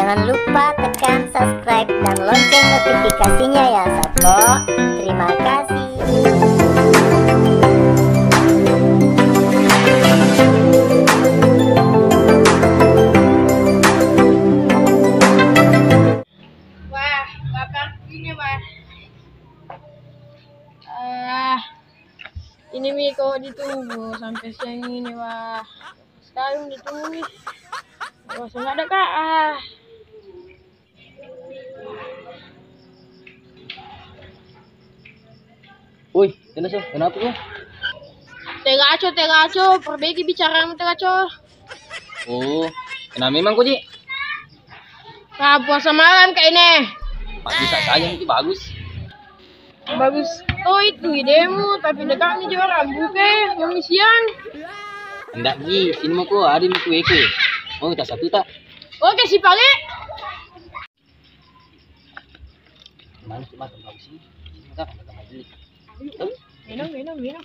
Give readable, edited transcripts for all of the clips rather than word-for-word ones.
Jangan lupa tekan subscribe dan lonceng notifikasinya ya Sopo. Terima kasih. Wah, bakar ini wah. Ini Mi kok ditunggu sampai siang ini wah. Sekarang ditunggu nih. Bosan ada kak. Woi, kenapa tuh? Tegaco, perbaiki bicara sama Tegaco. Oh, kenapa memang kok, Ji? Nah, puasa malam kayak ini. Bisa saja itu bagus. Bagus. Oh itu idemu, tapi dekat nih juga buke, yang siang. Enggak, Ji, sini mau kok, ada mau kue. Mau kita satu tak? Oke si Pale. Mana cuma bagus sih? Ini enggak ada kamar beli. Minum. Ya.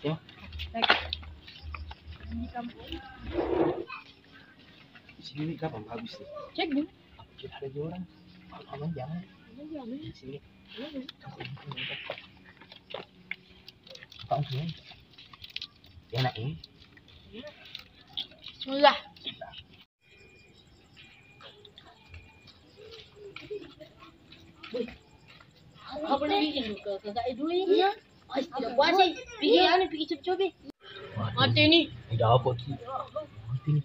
Di kampung. Di sini kapan bagus nih? Cek dulu. Kita ada orang. Aman jangan. Di sini. Kau sini. Enak ini. Bismillah. Apa boleh bikin ke kakak dulu ya? Tidak puasa. Pergi coba. Mati nih. Tidak apa sih? Mati nih.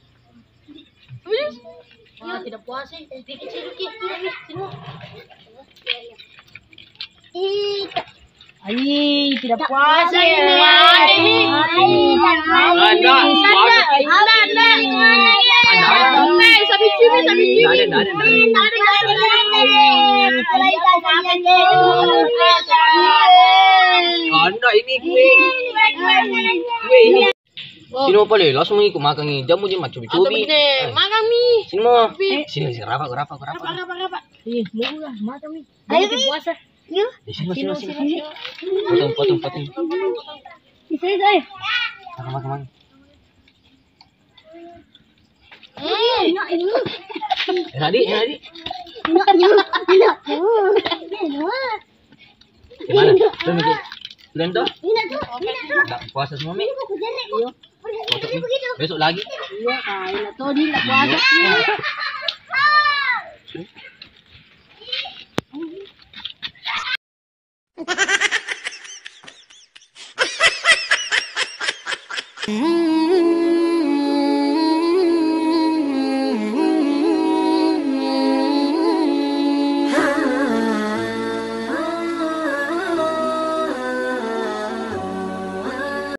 Tidak puasa. Bikin sedikit. Tidak puasa ini. Sabi cumi. Anda ini kue ini. Sini mau boleh langsung ikut makan nih. Jamu je macam cobi. Makan mi. Sini mau. Sini rapat. Apa? Murah, mata mi. Ayo puasa. Yuk. Di sini. Potong. Di sini saya. Makan. Enak di. Gimana? Belum toh? Enggak puasa semua mi. Besok lagi. Iya, kayak tuh di enggak puasa. Hmm.